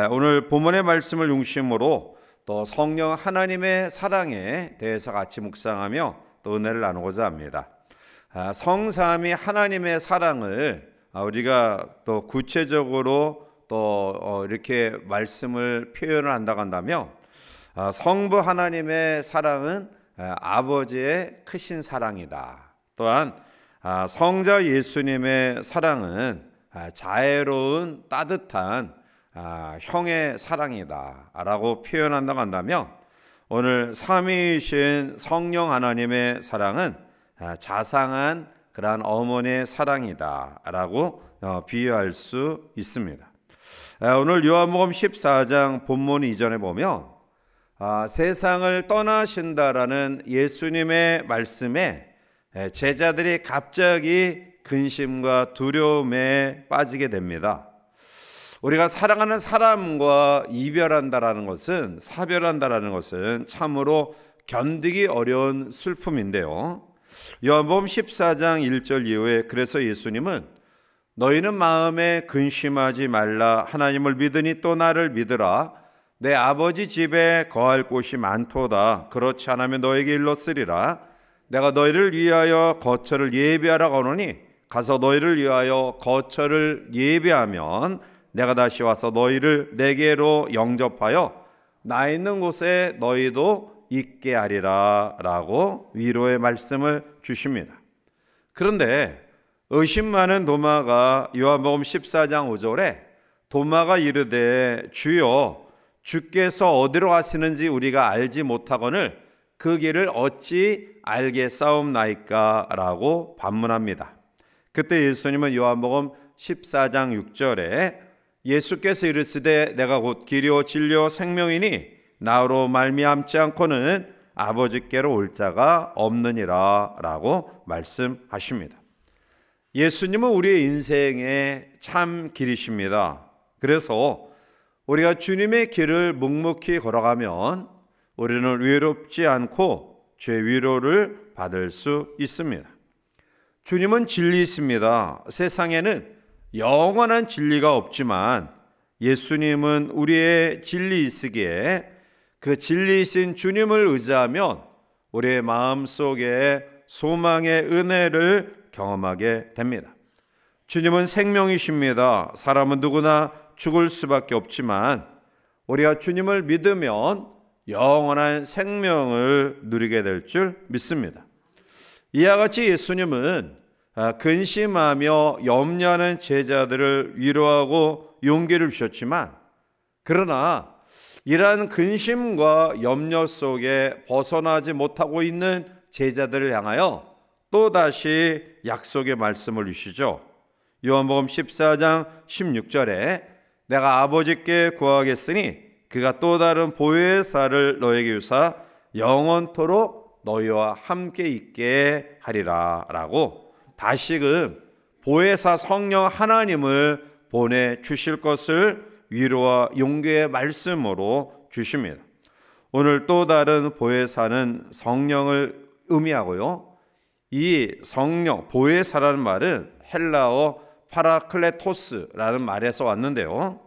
오늘 본문의 말씀을 중심으로 또 성령 하나님의 사랑에 대해서 같이 묵상하며 또 은혜를 나누고자 합니다. 성삼위 하나님의 사랑을 우리가 또 구체적으로 또 이렇게 말씀을 표현을 한다고 한다면, 성부 하나님의 사랑은 아버지의 크신 사랑이다. 또한 성자 예수님의 사랑은 자애로운 따뜻한 형의 사랑이다 라고 표현한다고 한다면, 오늘 삼위이신 성령 하나님의 사랑은 자상한 그러한 어머니의 사랑이다 라고 비유할 수 있습니다. 오늘 요한복음 14장 본문 이전에 보면 세상을 떠나신다라는 예수님의 말씀에 제자들이 갑자기 근심과 두려움에 빠지게 됩니다. 우리가 사랑하는 사람과 이별한다라는 것은, 사별한다라는 것은 참으로 견디기 어려운 슬픔인데요. 요한복음 14장 1절 이후에 그래서 예수님은 너희는 마음에 근심하지 말라. 하나님을 믿으니 또 나를 믿으라. 내 아버지 집에 거할 곳이 많도다. 그렇지 않으면 너에게 일렀으리라. 내가 너희를 위하여 거처를 예비하라 하노니 가서 너희를 위하여 거처를 예비하면 내가 다시 와서 너희를 내게로 영접하여 나 있는 곳에 너희도 있게 하리라 라고 위로의 말씀을 주십니다. 그런데 의심 많은 도마가 요한복음 14장 5절에 도마가 이르되 주여 주께서 어디로 가시는지 우리가 알지 못하거늘 그 길을 어찌 알겠사옵나이까 라고 반문합니다. 그때 예수님은 요한복음 14장 6절에 예수께서 이르시되 내가 곧 길이요 진리요 생명이니 나로 말미암지 않고는 아버지께로 올 자가 없느니라 라고 말씀하십니다. 예수님은 우리의 인생의 참 길이십니다. 그래서 우리가 주님의 길을 묵묵히 걸어가면 우리는 외롭지 않고 죄 위로를 받을 수 있습니다. 주님은 진리이십니다. 세상에는 영원한 진리가 없지만 예수님은 우리의 진리이시기에 그 진리이신 주님을 의지하면 우리의 마음속에 소망의 은혜를 경험하게 됩니다. 주님은 생명이십니다. 사람은 누구나 죽을 수밖에 없지만 우리가 주님을 믿으면 영원한 생명을 누리게 될 줄 믿습니다. 이와 같이 예수님은 근심하며 염려하는 제자들을 위로하고 용기를 주셨지만, 그러나 이러한 근심과 염려 속에 벗어나지 못하고 있는 제자들을 향하여 또다시 약속의 말씀을 주시죠. 요한복음 14장 16절에 내가 아버지께 구하겠으니 그가 또 다른 보혜사를 너에게 주사 영원토록 너희와 함께 있게 하리라 라고 다시금 보혜사 성령 하나님을 보내주실 것을 위로와 용기의 말씀으로 주십니다. 오늘 또 다른 보혜사는 성령을 의미하고요. 이 성령, 보혜사라는 말은 헬라어 파라클레토스라는 말에서 왔는데요.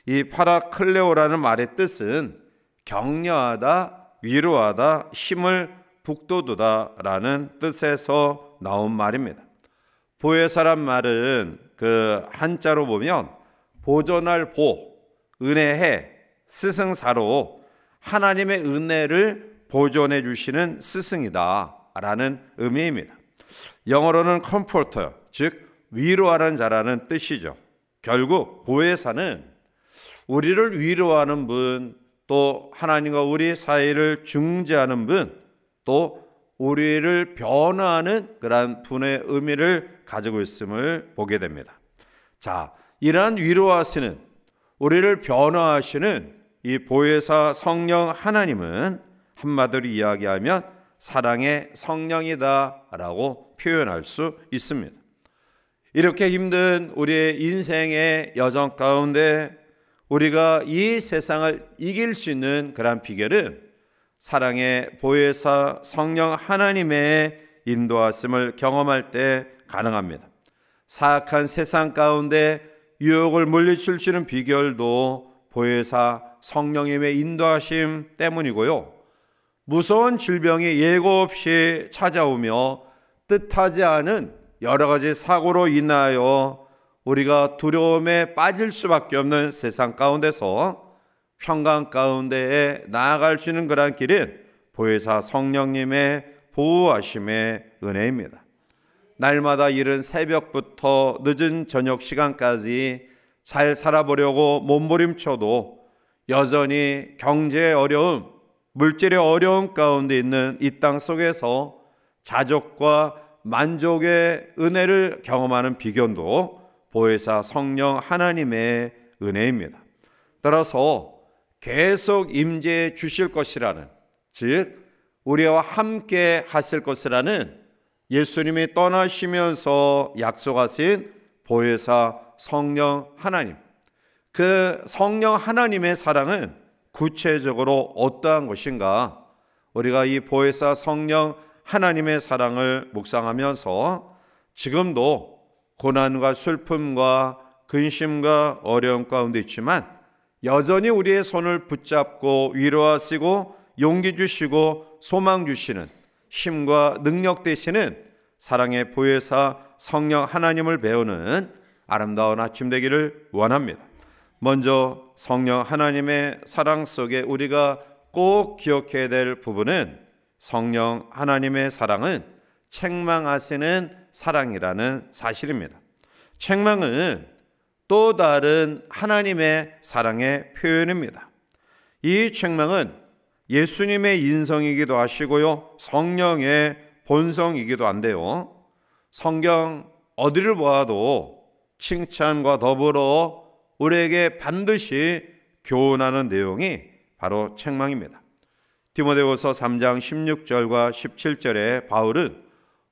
이 파라클레오라는 말의 뜻은 격려하다, 위로하다, 힘을 북돋우다라는 뜻에서 나온 말입니다. 보혜사란 말은 그 한자로 보면 보존할 보, 은혜해, 스승사로 하나님의 은혜를 보존해 주시는 스승이다 라는 의미입니다. 영어로는 컴포터, 즉 위로하는 자라는 뜻이죠. 결국 보혜사는 우리를 위로하는 분, 또 하나님과 우리 사이를 중재하는 분, 또 우리를 변화하는 그러한 분의 의미를 가지고 있음을 보게 됩니다. 자, 이러한 위로하시는, 우리를 변화하시는 이 보혜사 성령 하나님은 한마디로 이야기하면 사랑의 성령이다 라고 표현할 수 있습니다. 이렇게 힘든 우리의 인생의 여정 가운데 우리가 이 세상을 이길 수 있는 그러한 비결은 사랑의 보혜사 성령 하나님의 인도하심을 경험할 때 가능합니다. 사악한 세상 가운데 유혹을 물리칠 수 있는 비결도 보혜사 성령님의 인도하심 때문이고요. 무서운 질병이 예고 없이 찾아오며 뜻하지 않은 여러 가지 사고로 인하여 우리가 두려움에 빠질 수밖에 없는 세상 가운데서 평강 가운데에 나아갈 수 있는 그런 길은 보혜사 성령님의 보호하심의 은혜입니다. 날마다 이른 새벽부터 늦은 저녁 시간까지 잘 살아보려고 몸부림쳐도 여전히 경제의 어려움, 물질의 어려움 가운데 있는 이 땅 속에서 자족과 만족의 은혜를 경험하는 비결도 보혜사 성령 하나님의 은혜입니다. 따라서 계속 임재해 주실 것이라는, 즉 우리와 함께 하실 것이라는 예수님이 떠나시면서 약속하신 보혜사 성령 하나님, 그 성령 하나님의 사랑은 구체적으로 어떠한 것인가? 우리가 이 보혜사 성령 하나님의 사랑을 묵상하면서 지금도 고난과 슬픔과 근심과 어려움 가운데 있지만 여전히 우리의 손을 붙잡고 위로하시고 용기 주시고 소망 주시는, 힘과 능력 되시는 사랑의 보혜사 성령 하나님을 배우는 아름다운 아침 되기를 원합니다. 먼저 성령 하나님의 사랑 속에 우리가 꼭 기억해야 될 부분은, 성령 하나님의 사랑은 책망하시는 사랑이라는 사실입니다. 책망은 또 다른 하나님의 사랑의 표현입니다. 이 책망은 예수님의 인성이기도 하시고요, 성령의 본성이기도 한데요, 성경 어디를 보아도 칭찬과 더불어 우리에게 반드시 교훈하는 내용이 바로 책망입니다. 디모데후서 3장 16절과 17절에 바울은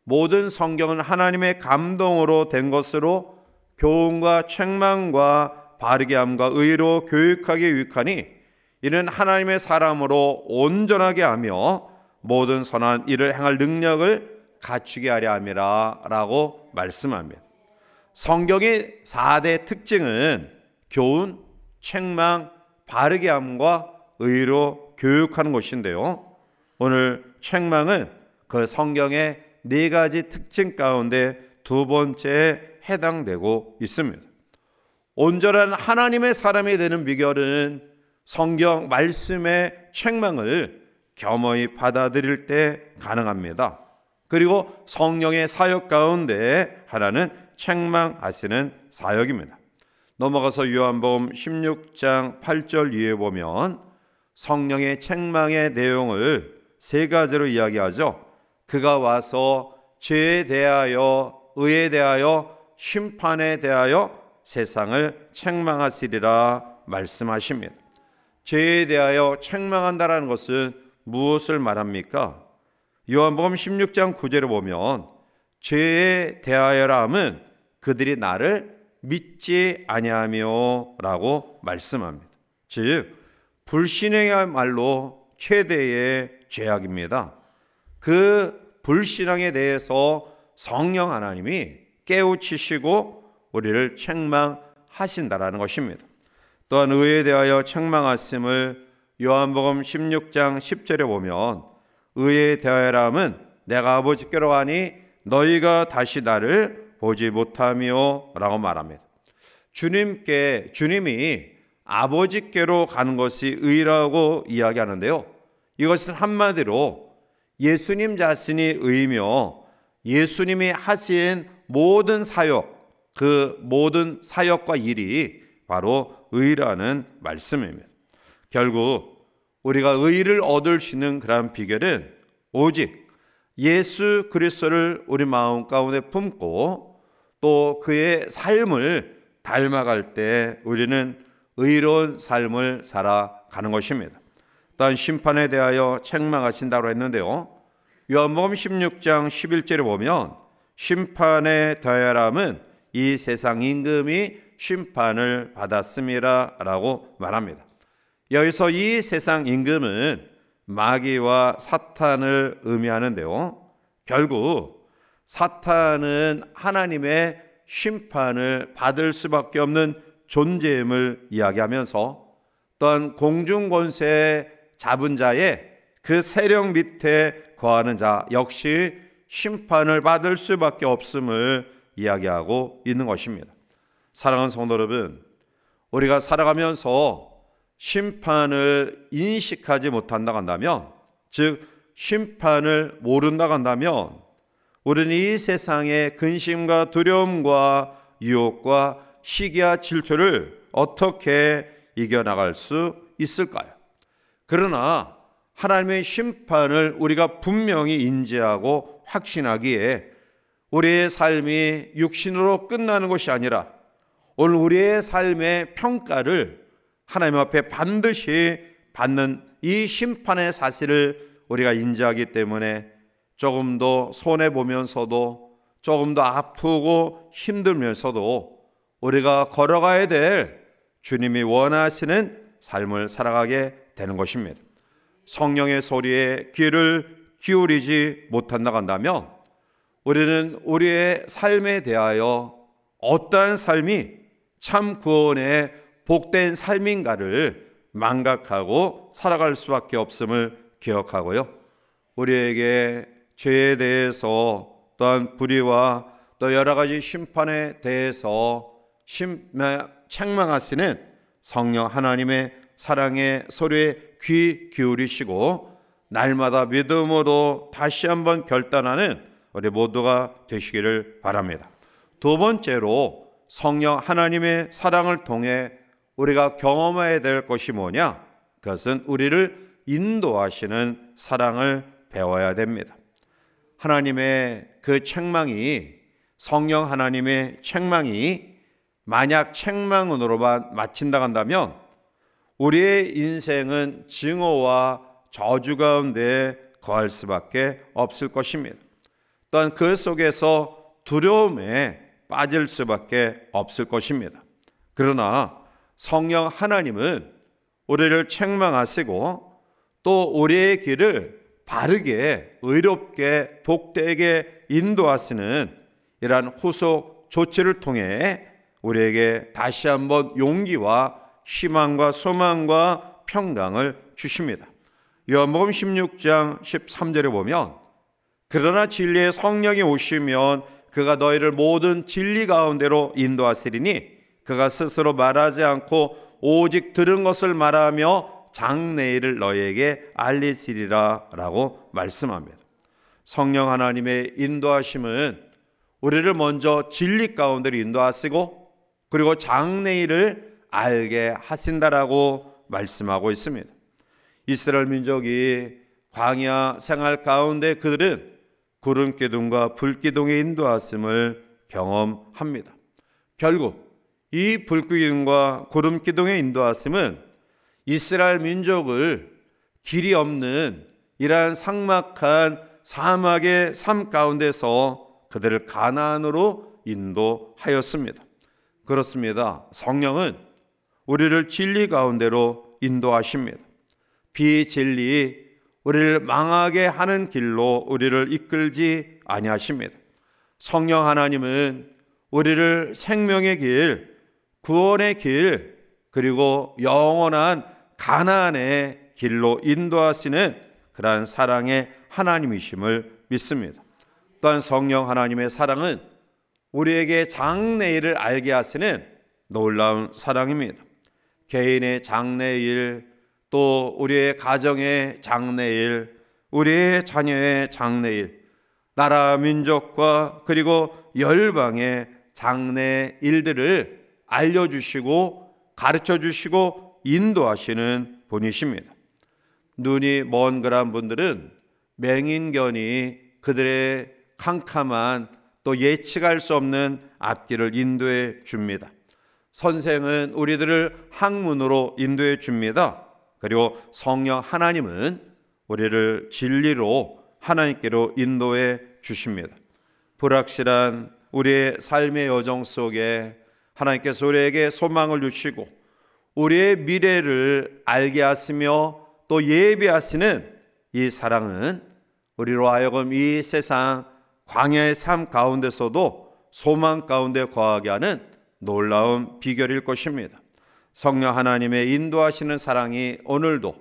모든 성경은 하나님의 감동으로 된 것으로 교훈과 책망과 바르게 함과 의로 교육하기 유익하니 이는 하나님의 사람으로 온전하게 하며 모든 선한 일을 행할 능력을 갖추게 하려 함이라 라고 말씀합니다. 성경의 4대 특징은 교훈, 책망, 바르게 함과 의로 교육하는 것인데요, 오늘 책망은 그 성경의 4가지 특징 가운데 두 번째에 해당되고 있습니다. 온전한 하나님의 사람이 되는 비결은 성경 말씀의 책망을 겸허히 받아들일 때 가능합니다. 그리고 성령의 사역 가운데 하나는 책망하시는 사역입니다. 넘어가서 요한복음 16장 8절 위에 보면 성령의 책망의 내용을 3가지로 이야기하죠. 그가 와서 죄에 대하여, 의에 대하여, 심판에 대하여 세상을 책망하시리라 말씀하십니다. 죄에 대하여 책망한다라는 것은 무엇을 말합니까? 요한복음 16장 9절에 보면 죄에 대하여라 함은 그들이 나를 믿지 아니하며 라고 말씀합니다. 즉 불신행이야말로 최대의 죄악입니다. 그 불신앙에 대해서 성령 하나님이 깨우치시고 우리를 책망하신다라는 것입니다. 또한 의에 대하여 책망하심을 요한복음 16장 10절에 보면 의에 대하여라 함은 내가 아버지께로 가니 너희가 다시 나를 보지 못하며 라고 말합니다. 주님이 아버지께로 가는 것이 의라고 이야기하는데요, 이것은 한마디로 예수님 자신이 의이며 예수님이 하신 모든 사역, 그 모든 사역과 일이 바로 의라는 말씀입니다. 결국 우리가 의를 얻을 수 있는 그러한 비결은 오직 예수 그리스도를 우리 마음 가운데 품고 또 그의 삶을 닮아갈 때 우리는 의로운 삶을 살아가는 것입니다. 또한 심판에 대하여 책망하신다고 했는데요, 요한복음 16장 11절에 보면 심판에 대하여라 함은 이 세상 임금이 심판을 받았음이라 라고 말합니다. 여기서 이 세상 임금은 마귀와 사탄을 의미하는데요, 결국 사탄은 하나님의 심판을 받을 수밖에 없는 존재임을 이야기하면서 또한 공중권세 잡은 자의 그 세력 밑에 거하는 자 역시 심판을 받을 수밖에 없음을 이야기하고 있는 것입니다. 사랑하는 성도 여러분, 우리가 살아가면서 심판을 인식하지 못한다고 한다면, 즉 심판을 모른다고 한다면, 우리는 이 세상의 근심과 두려움과 유혹과 시기와 질투를 어떻게 이겨나갈 수 있을까요? 그러나 하나님의 심판을 우리가 분명히 인지하고 확신하기에 우리의 삶이 육신으로 끝나는 것이 아니라 오늘 우리의 삶의 평가를 하나님 앞에 반드시 받는 이 심판의 사실을 우리가 인지하기 때문에 조금 더 손해보면서도 조금 더 아프고 힘들면서도 우리가 걸어가야 될 주님이 원하시는 삶을 살아가게 되는 것입니다. 성령의 소리에 귀를 기울이지 못한다고 한다면 우리는 우리의 삶에 대하여 어떠한 삶이 참 구원의 복된 삶인가를 망각하고 살아갈 수밖에 없음을 기억하고요, 우리에게 죄에 대해서 또한 불의와 또 여러 가지 심판에 대해서 책망하시는 성령 하나님의 사랑의 소리에 귀 기울이시고 날마다 믿음으로 다시 한번 결단하는 우리 모두가 되시기를 바랍니다. 두 번째로 성령 하나님의 사랑을 통해 우리가 경험해야 될 것이 뭐냐? 그것은 우리를 인도하시는 사랑을 배워야 됩니다. 하나님의 그 책망이, 성령 하나님의 책망이 만약 책망으로만 마친다고 한다면 우리의 인생은 증오와 저주 가운데 거할 수밖에 없을 것입니다. 또한 그 속에서 두려움에 빠질 수밖에 없을 것입니다. 그러나 성령 하나님은 우리를 책망하시고 또 우리의 길을 바르게 의롭게 복되게 인도하시는 이러한 후속 조치를 통해 우리에게 다시 한번 용기와 희망과 소망과 평강을 주십니다. 요한복음 16장 13절에 보면 그러나 진리의 성령이 오시면 그가 너희를 모든 진리 가운데로 인도하시리니 그가 스스로 말하지 않고 오직 들은 것을 말하며 장래일을 너희에게 알리시리라 라고 말씀합니다. 성령 하나님의 인도하심은 우리를 먼저 진리 가운데로 인도하시고 그리고 장래일을 알게 하신다라고 말씀하고 있습니다. 이스라엘 민족이 광야 생활 가운데 그들은 구름기둥과 불기둥의 인도하심을 경험합니다. 결국 이 불기둥과 구름기둥의 인도하심은 이스라엘 민족을 길이 없는 이러한 삭막한 사막의 삶 가운데서 그들을 가나안으로 인도하였습니다. 그렇습니다. 성령은 우리를 진리 가운데로 인도하십니다. 비진리, 우리를 망하게 하는 길로 우리를 이끌지 아니하십니다. 성령 하나님은 우리를 생명의 길, 구원의 길, 그리고 영원한 가나안의 길로 인도하시는 그러한 사랑의 하나님이심을 믿습니다. 또한 성령 하나님의 사랑은 우리에게 장래일을 알게 하시는 놀라운 사랑입니다. 개인의 장래일, 또 우리의 가정의 장래일, 우리의 자녀의 장래일, 나라 민족과 그리고 열방의 장래일들을 알려주시고 가르쳐주시고 인도하시는 분이십니다. 눈이 먼 그런 분들은 맹인견이 그들의 캄캄한 또 예측할 수 없는 앞길을 인도해 줍니다. 선생은 우리들을 학문으로 인도해 줍니다. 그리고 성령 하나님은 우리를 진리로 하나님께로 인도해 주십니다. 불확실한 우리의 삶의 여정 속에 하나님께서 우리에게 소망을 주시고 우리의 미래를 알게 하시며 또 예비하시는 이 사랑은 우리로 하여금 이 세상 광야의 삶 가운데서도 소망 가운데 거하게 하는 놀라운 비결일 것입니다. 성령 하나님의 인도하시는 사랑이 오늘도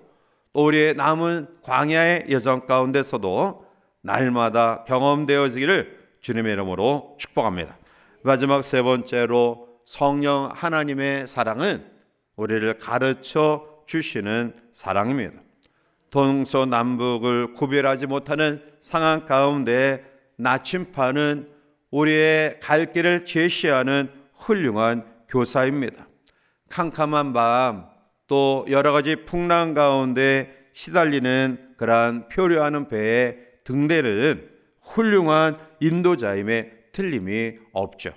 또 우리의 남은 광야의 여정 가운데서도 날마다 경험되어지기를 주님의 이름으로 축복합니다. 마지막 세 번째로 성령 하나님의 사랑은 우리를 가르쳐 주시는 사랑입니다. 동서남북을 구별하지 못하는 상황 가운데 나침반은 우리의 갈 길을 제시하는 훌륭한 교사입니다. 캄캄한 밤 또 여러 가지 풍랑 가운데 시달리는 그러한 표류하는 배의 등대는 훌륭한 인도자임에 틀림이 없죠.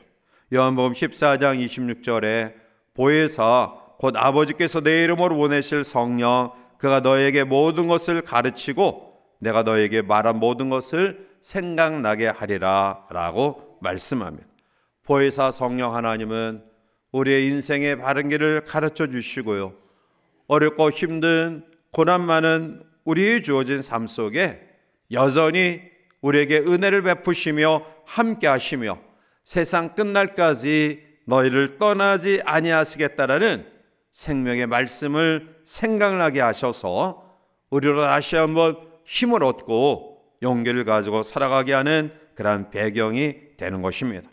요한복음 14장 26절에 보혜사 곧 아버지께서 내 이름으로 보내실 성령 그가 너에게 모든 것을 가르치고 내가 너에게 말한 모든 것을 생각나게 하리라 라고 말씀합니다. 보혜사 성령 하나님은 우리의 인생의 바른 길을 가르쳐 주시고요, 어렵고 힘든 고난 많은 우리의 주어진 삶 속에 여전히 우리에게 은혜를 베푸시며 함께 하시며 세상 끝날까지 너희를 떠나지 아니하시겠다라는 생명의 말씀을 생각나게 하셔서 우리로 다시 한번 힘을 얻고 용기를 가지고 살아가게 하는 그러한 배경이 되는 것입니다.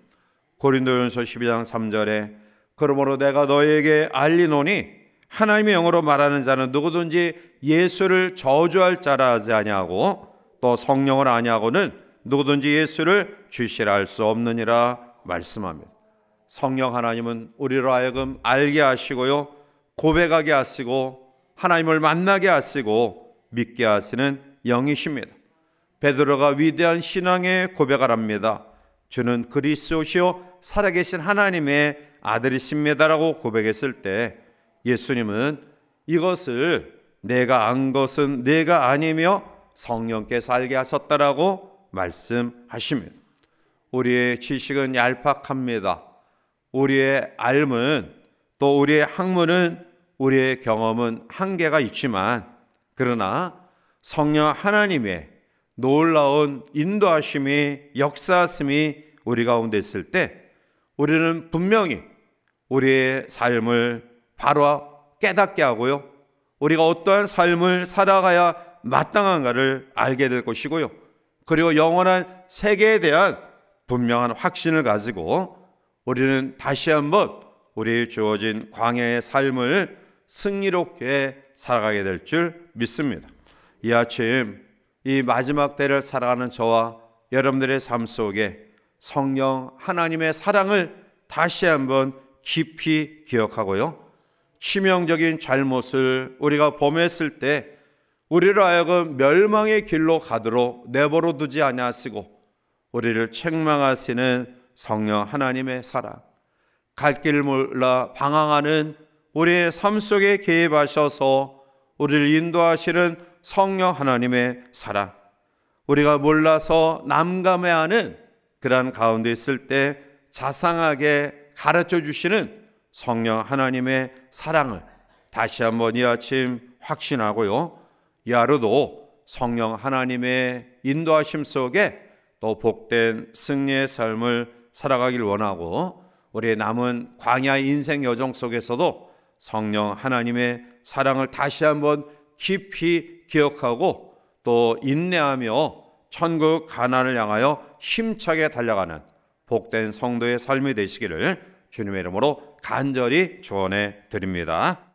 고린도전서 12장 3절에 그러므로 내가 너희에게 알리노니 하나님의 영으로 말하는 자는 누구든지 예수를 저주할 자라 하지 아니하고 또 성령을 아니하고는 누구든지 예수를 주시라 할 수 없느니라 말씀합니다. 성령 하나님은 우리로 하여금 알게 하시고요, 고백하게 하시고 하나님을 만나게 하시고 믿게 하시는 영이십니다. 베드로가 위대한 신앙의 고백을 합니다. 주는 그리스도시요 살아계신 하나님의 아들이십니다라고 고백했을 때 예수님은 이것을 내가 안 것은 내가 아니며 성령께서 알게 하셨다라고 말씀하십니다. 우리의 지식은 얄팍합니다. 우리의 알문 또 우리의 학문은 우리의 경험은 한계가 있지만 그러나 성령 하나님의 놀라운 인도하심이 역사하심이 우리 가운데 있을 때 우리는 분명히 우리의 삶을 바로 깨닫게 하고요, 우리가 어떠한 삶을 살아가야 마땅한가를 알게 될 것이고요, 그리고 영원한 세계에 대한 분명한 확신을 가지고 우리는 다시 한번 우리의 주어진 광야의 삶을 승리롭게 살아가게 될 줄 믿습니다. 이 아침 이 마지막 때를 살아가는 저와 여러분들의 삶 속에 성령 하나님의 사랑을 다시 한번 깊이 기억하고요, 치명적인 잘못을 우리가 범했을 때 우리를 하여금 멸망의 길로 가도록 내버려 두지 아니하시고 우리를 책망하시는 성령 하나님의 사랑, 갈 길 몰라 방황하는 우리의 삶 속에 개입하셔서 우리를 인도하시는 성령 하나님의 사랑, 우리가 몰라서 남감해하는 그러한 가운데 있을 때 자상하게 가르쳐 주시는 성령 하나님의 사랑을 다시 한번 이 아침 확신하고요, 이 하루도 성령 하나님의 인도하심 속에 또 복된 승리의 삶을 살아가길 원하고 우리의 남은 광야의 인생 여정 속에서도 성령 하나님의 사랑을 다시 한번 깊이 기억하고 또 인내하며 천국 가나안을 향하여 힘차게 달려가는 복된 성도의 삶이 되시기를 주님의 이름으로 간절히 축원해 드립니다.